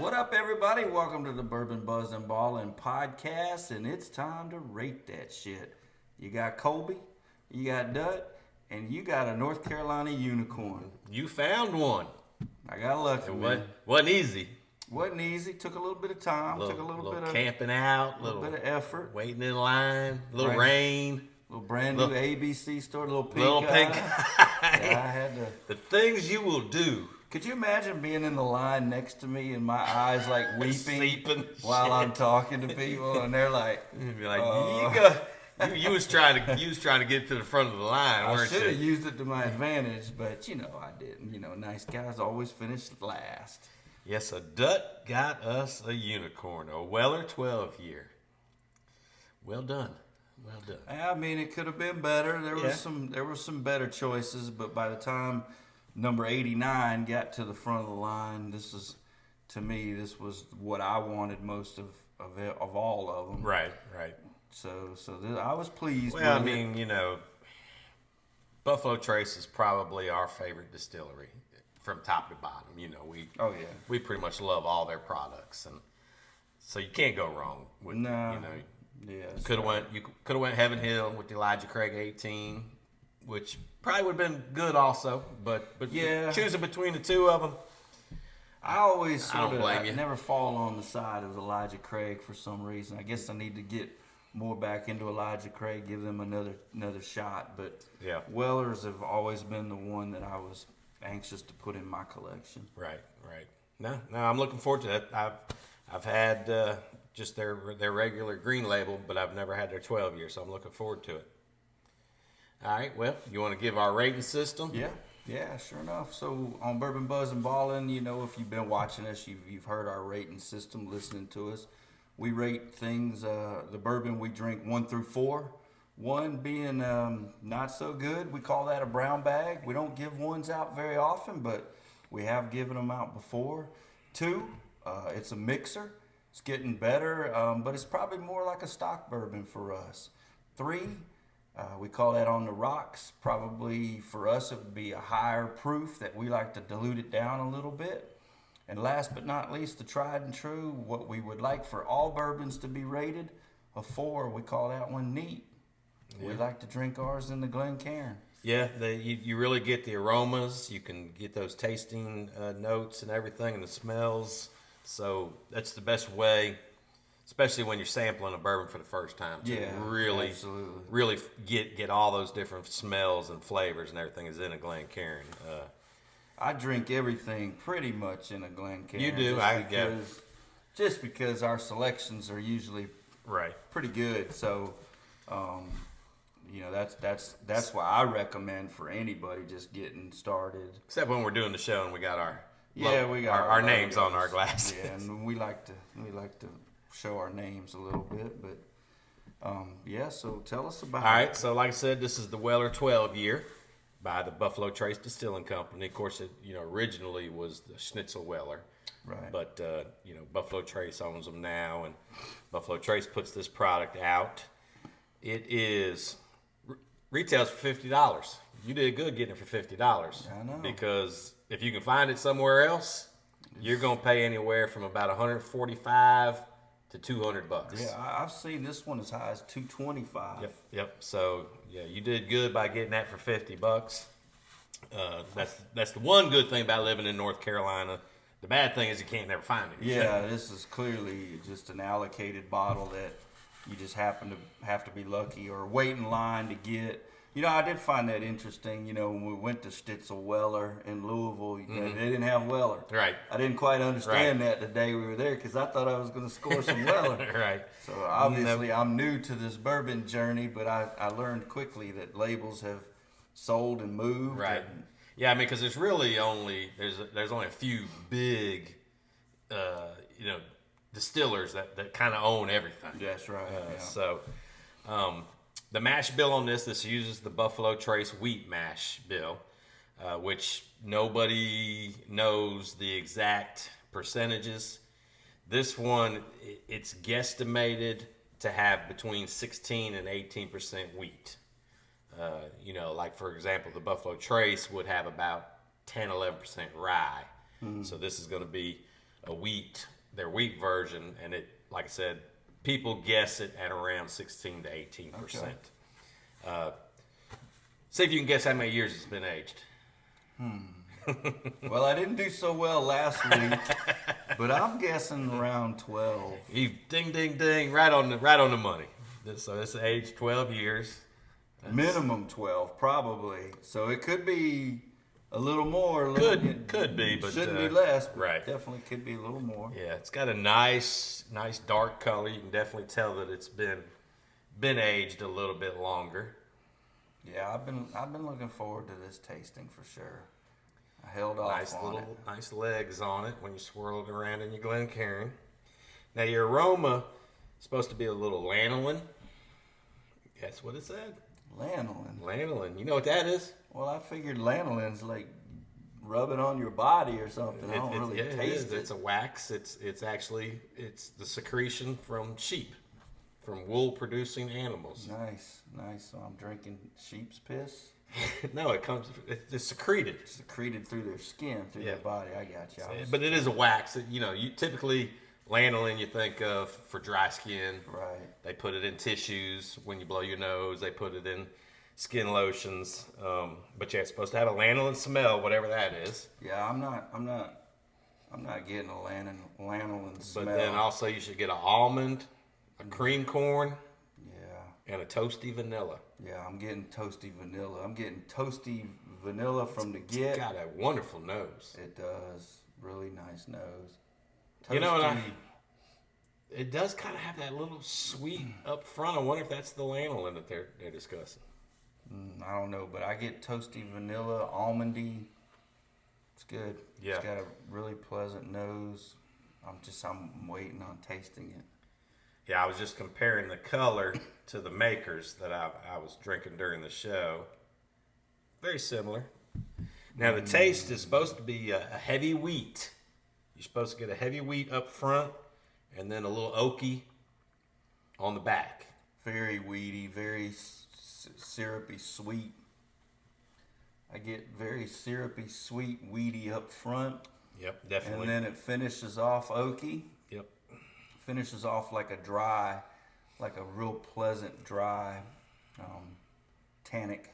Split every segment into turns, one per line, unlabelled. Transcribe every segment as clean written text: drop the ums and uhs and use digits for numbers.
What up, everybody? Welcome to the Bourbon Buzz and Ballin' podcast, and it's time to rate that shit. You got Kolby, you got Dut, and you got a North Carolina unicorn.
You found one.
I got lucky, man.
Wasn't easy.
Wasn't easy. Took a little bit of time. Took a little bit of
camping out.
A little bit of effort.
Waiting in line. A little rain.
Little brand new ABC store. Little pink
eye.
Yeah, I had to.
The things you will do.
Could you imagine being in the line next to me and my eyes like weeping
Seeping
while I'm talking to people, and they're like,
You'd be like, you was trying to get to the front of the line, weren't you?
I should have used it to my advantage, but I didn't. Nice guys always finish last.
Yes, a Dut got us a unicorn, a Weller 12 year. Well done. Well done.
I mean, it could have been better. There were some better choices, but by the time number 89 got to the front of the line, this was what I wanted most of all of them.
Right.
So I was pleased.
Well, I mean, Buffalo Trace is probably our favorite distillery from top to bottom. We pretty much love all their products, and so you can't go wrong with
Yeah,
could have went Heaven Hill with the Elijah Craig 18, which probably would have been good also, but
yeah,
choosing between the two of them,
I never fall on the side of Elijah Craig for some reason. I guess I need to get more back into Elijah Craig, give them another shot. But
yeah,
Wellers have always been the one that I was anxious to put in my collection.
Right. No, I'm looking forward to that. I've had just their regular green label, but I've never had their 12 year, so I'm looking forward to it. All right, well, you want to give our rating system?
Yeah, sure enough. So on Bourbon Buzz and Ballin', if you've been watching us, you've heard our rating system, listening to us. We rate things, the bourbon we drink 1 through 4. 1 being not so good, we call that a brown bag. We don't give ones out very often, but we have given them out before. 2, it's a mixer. It's getting better, but it's probably more like a stock bourbon for us. 3, we call that on the rocks. Probably for us it would be a higher proof that we like to dilute it down a little bit. And last but not least, the tried and true, what we would like for all bourbons to be rated, a 4, we call that one neat. Yeah. We like to drink ours in the Glencairn.
Yeah, you really get the aromas. You can get those tasting notes and everything, and the smells. So that's the best way, especially when you're sampling a bourbon for the first time, to really get all those different smells and flavors and everything is in a Glencairn.
I drink everything pretty much in a Glencairn.
You do,
just because our selections are usually pretty good. So, that's why I recommend for anybody just getting started.
Except when we're doing the show and we got our our names on our glasses.
Yeah, and we like to show our names a little bit, but so tell us about it.
All right, so like I said, this is the Weller 12 year by the Buffalo Trace Distilling Company. Of course, it originally was the Schnitzel Weller.
Right.
But Buffalo Trace owns them now, and Buffalo Trace puts this product out. It is retails for $50. You did good getting it for $50.
I know.
Because if you can find it somewhere else, you're gonna pay anywhere from about $145 to $200.
Yeah, I've seen this one as high as $225.
Yep. So yeah, you did good by getting that for $50. That's the one good thing about living in North Carolina. The bad thing is you can't never find it.
Yeah, this is clearly just an allocated bottle that you just happen to have to be lucky or wait in line to get. I did find that interesting. When we went to Schnitzel Weller in Louisville, they didn't have Weller.
Right.
I didn't quite understand that the day we were there because I thought I was going to score some Weller.
Right.
So obviously I'm new to this bourbon journey, but I learned quickly that labels have sold and moved.
Right. Yeah, I mean, because there's really only a few big, distillers that kind of own everything.
That's right.
So, the mash bill on this uses the Buffalo Trace wheat mash bill, which nobody knows the exact percentages. This one, it's guesstimated to have between 16 and 18% wheat. Like for example, the Buffalo Trace would have about 10-11% rye. So this is going to be a wheat their wheat version, and it, like I said, people guess it at around 16 to 18%.
Okay.
See if you can guess how many years it's been aged.
Well, I didn't do so well last week, but I'm guessing around 12.
You ding, ding, ding, right on the money. So it's aged 12 years.
Minimum 12, probably. So it could be a little more.
Could be, but
shouldn't be less. But
right.
Definitely could be a little more.
Yeah, it's got a nice dark color. You can definitely tell that it's been aged a little bit longer.
Yeah, I've been looking forward to this tasting for sure. I held off on it.
Nice legs on it when you swirl it around in your Glencairn. Now your aroma is supposed to be a little lanolin. That's what it said.
Lanolin.
Lanolin. You know what that is?
Well, I figured lanolin's like rub it on your body or something. I don't really taste it.
It's a wax. It's actually the secretion from sheep, from wool producing animals.
Nice. So I'm drinking sheep's piss.
No, it's secreted.
It's secreted through their skin, through their body. I got you.
But it is a wax. You typically lanolin you think of for dry skin.
Right.
They put it in tissues when you blow your nose. They put it in skin lotions. But yeah, it's supposed to have a lanolin smell, whatever that is.
Yeah, I'm not getting a lanolin smell.
But then also you should get an almond, a cream corn,
yeah,
and a toasty vanilla.
Yeah, I'm getting toasty vanilla. I'm getting toasty vanilla from the get.
It's got a wonderful nose.
It does. Really nice nose.
Toasty. You know, it does kind of have that little sweet up front. I wonder if that's the lanolin that they're discussing.
I don't know, but I get toasty vanilla, almondy. It's good.
Yeah.
It's got a really pleasant nose. I'm waiting on tasting it.
Yeah, I was just comparing the color to the makers that I was drinking during the show. Very similar. Now the taste is supposed to be a heavy wheat. You're supposed to get a heavy wheat up front and then a little oaky on the back.
Very weedy, very syrupy sweet. I get very syrupy sweet, weedy up front.
Yep, definitely.
And then it finishes off oaky.
Yep.
Finishes off like a real pleasant dry, tannic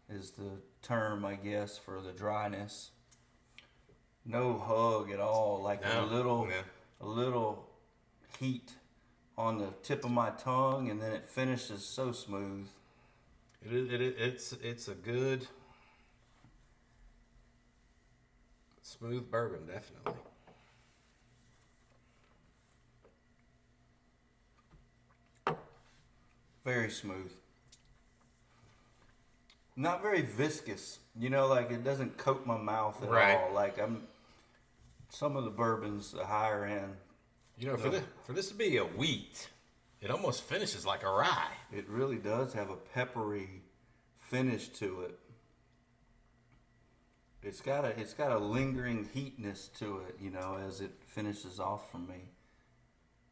is the term, I guess, for the dryness. No hug at all, like a little heat on the tip of my tongue, and then it finishes so smooth.
It's a good smooth bourbon, definitely.
Very smooth. Not very viscous. Like it doesn't coat my mouth at all. Like some of the bourbons, the higher end.
For this to be a wheat, it almost finishes like a rye.
It really does have a peppery finish to it. It's got a lingering heatness to it, as it finishes off for me.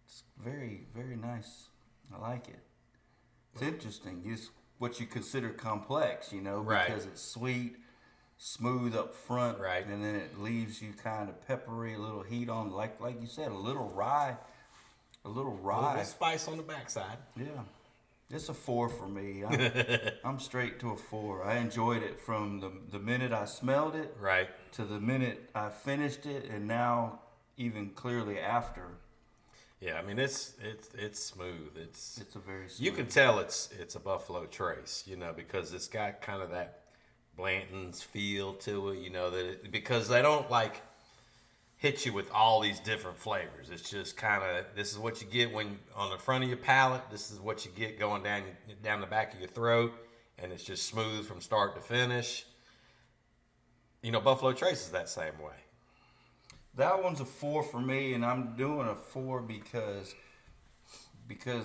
It's very, very nice. I like it. It's interesting. It's what you consider complex, because it's sweet, smooth up front,
right,
and then it leaves you kind of peppery, a little heat on, like you said, a little rye. A little
spice on the backside.
Yeah, it's a 4 for me. I'm straight to a 4. I enjoyed it from the minute I smelled it,
right,
to the minute I finished it, and now even clearly after.
Yeah, I mean it's smooth. It's
a very smooth.
You can tell it's a Buffalo Trace, because it's got kind of that Blanton's feel to it, because they don't like hit you with all these different flavors. It's just kind of, this is what you get when on the front of your palate. This is what you get going down the back of your throat, and it's just smooth from start to finish. Buffalo Trace is that same way.
That one's a 4 for me, and I'm doing a 4 because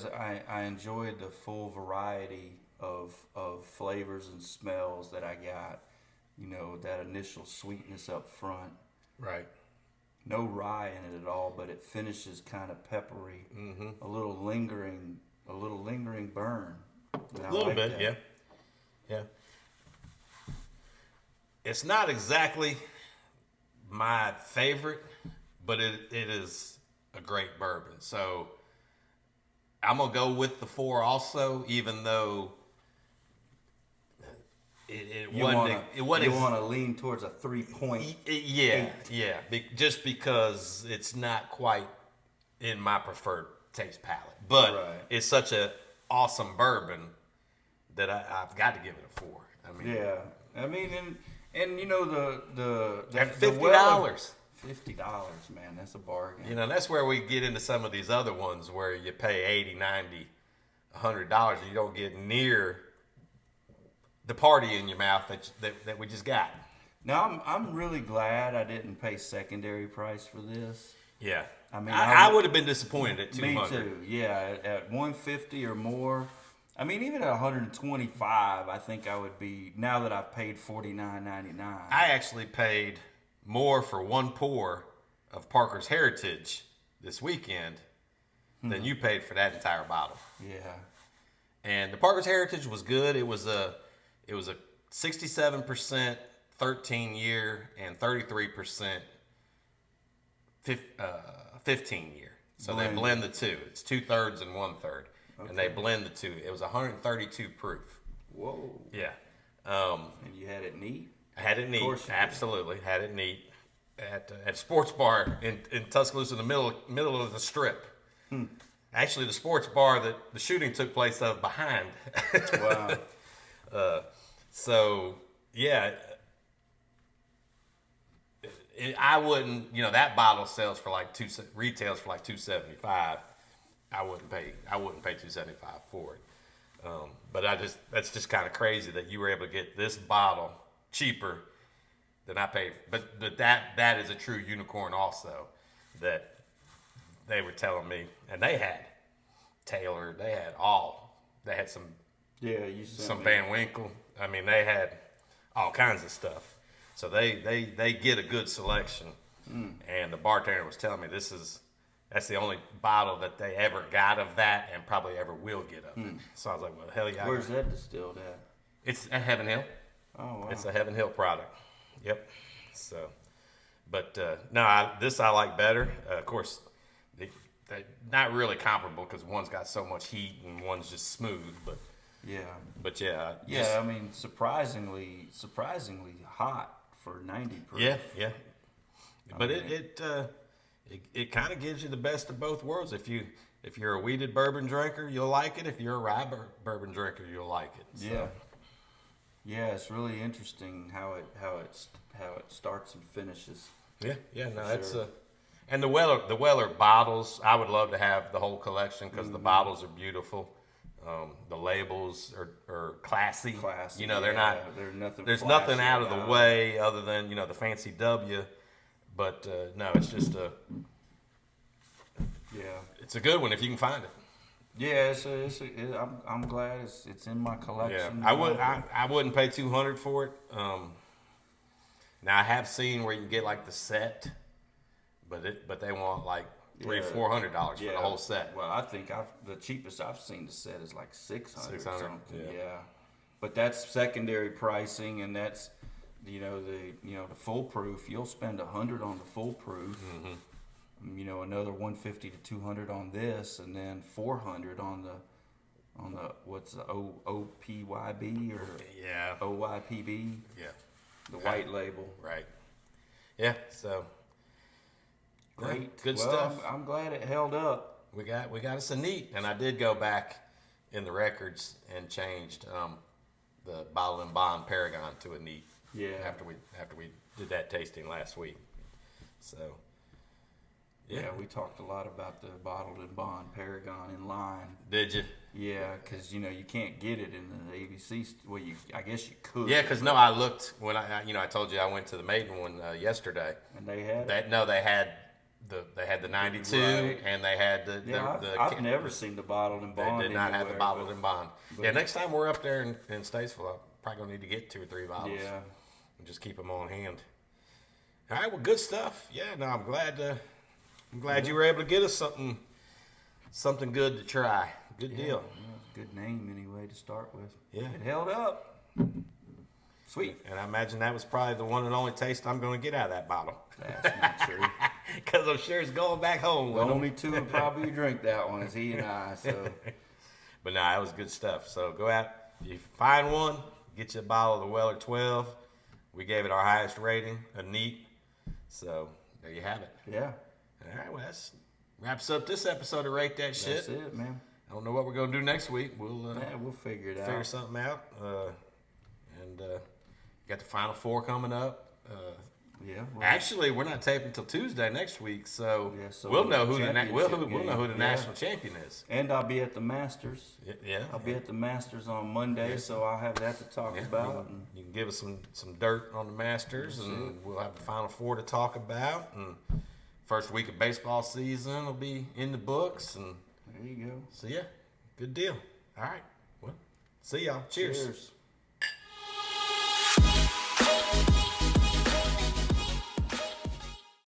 I enjoyed the full variety of flavors and smells that I got. That initial sweetness up front.
Right.
No rye in it at all, but it finishes kind of peppery. Mm-hmm. A little lingering burn.
A little bit, that. Yeah. It's not exactly my favorite, but it is a great bourbon. So I'm gonna go with the 4 also, even though it wasn't.
You want to lean towards a 3.8.
Yeah. Just because it's not quite in my preferred taste palette, but
Right.
it's such a awesome bourbon that I've got to give it a 4. I mean,
Yeah, I mean, and you know the
at $50.
$50, man, that's a bargain.
You know, that's where we get into some of these other ones where you pay $80, $90, $100. You don't get near the party in your mouth that we just got.
Now I'm really glad I didn't pay secondary price for this.
Yeah.
I mean,
I would have been disappointed at 200.
Me too. Yeah, at 150 or more. I mean, even at 125, I think I would be. Now that I've paid $49.99.
I actually paid more for 1 pour of Parker's Heritage this weekend than you paid for that entire bottle.
Yeah.
And the Parker's Heritage was good. It was a 67% 13-year and 33% 15-year. So they blend the two. It's 2/3 and 1/3, and they blend the two. It was 132 proof.
Whoa.
Yeah.
And you had it neat.
I had it neat.
Of course you
Absolutely, had it neat at a sports bar in Tuscaloosa, in the middle of the strip. Actually, the sports bar that the shooting took place of behind.
Wow.
So yeah, I wouldn't. You know, that bottle sells for like retails for like $275. I wouldn't pay $275 for it. But that's just kind of crazy that you were able to get this bottle cheaper than I paid. But that is a true unicorn also, that they were telling me, and they had Taylor, they had some
Yeah, you sent
some
me.
Van Winkle. I mean, they had all kinds of stuff. So they get a good selection. And the bartender was telling me that's the only bottle that they ever got of that, and probably ever will get of it. So I was like, well, hell yeah.
Where's that distilled at?
It's at Heaven Hill.
Oh, wow.
It's a Heaven Hill product. Yep. So, but no, this I like better. Of course, they're not really comparable because one's got so much heat and one's just smooth. But
Yeah.
yeah,
I mean, surprisingly hot for 90 proof.
yeah. But it kind of gives you the best of both worlds. If you're a wheated bourbon drinker, you'll like it. If you're a rye bourbon drinker, you'll like it. So.
Yeah, it's really interesting how it starts and finishes.
Yeah, no,
For
it's
sure.
and the Weller bottles. I would love to have the whole collection because the bottles are beautiful. The labels are classy.
Classy.
You know, they're
yeah,
not.
There's nothing.
There's
flashy
nothing out of
about
the way other than the fancy W. But no, it's just
Yeah.
it's a good one if you can find it.
Yeah, I'm glad it's in my
Yeah,
collection.
I wouldn't pay $200 for it. Now I have seen where you can get like the set, but they want like $300-$400 for the whole set.
Well, I think the cheapest I've seen the set is like 600 or
600,
something.
yeah.
Yeah, but that's secondary pricing, and that's the full proof. You'll spend $100 on the full proof.
Mm-hmm.
Another $150 to $200 on this, and then $400 on the what's the OPYB or
Yeah,
OYPB,
yeah,
the white label.
right. Yeah, so
Great,
good
well,
stuff.
I'm glad it held up.
We got us a neat, and I did go back in the records and changed the Bottle and Bond Paragon to a neat.
Yeah.
After we did that tasting last week, so
Yeah, we talked a lot about the Bottled and Bond Paragon in line.
did you?
Yeah, because you can't get it in the ABC. Well, I guess you could.
Yeah, because no, I looked when I told you I went to the Maiden one yesterday.
And they had it.
They had the 92
Right.
and they had the
Yeah, I've never seen the Bottled and
They
Bond.
did not have the
anywhere,
Bottled
but-
and Bond. Yeah, next time we're up there in Statesville, I'm probably gonna need to get 2 or 3 bottles.
Yeah.
And just keep them on hand. All right, well, good stuff. Yeah, no, I'm glad you were able to get us something good to try. Good deal.
Yeah, good name anyway to start with.
Yeah.
It held up. Sweet.
And I imagine that was probably the one and only taste I'm going to get out of that bottle.
That's not true.
Because I'm sure it's going back home
The
with him.
only two who probably drink that one is he and I. So
But nah, that was good stuff. So go out, if you find one, get you a bottle of the Weller 12. We gave it our highest rating, a neat. So there you have it.
yeah,
All right, well, that wraps up this episode of Rate That Shit.
that's it, man.
I don't know what we're going to do next week. We'll
We'll figure it
figure
out.
something out. And got the Final Four coming up.
Yeah.
Actually, we're not taping until Tuesday next week, so,
Yeah, so
we'll know who
championship
we'll know who the
game.
national champion is.
And I'll be at the Masters.
Yeah,
I'll be at the Masters on Monday, so I'll have that to talk
yeah.
about.
You can give us some dirt on the Masters, and we'll have the Final Four to talk about. And first week of baseball season will be in the books, and
There you go.
so yeah, good deal. All right, well, see y'all. Cheers.
Cheers.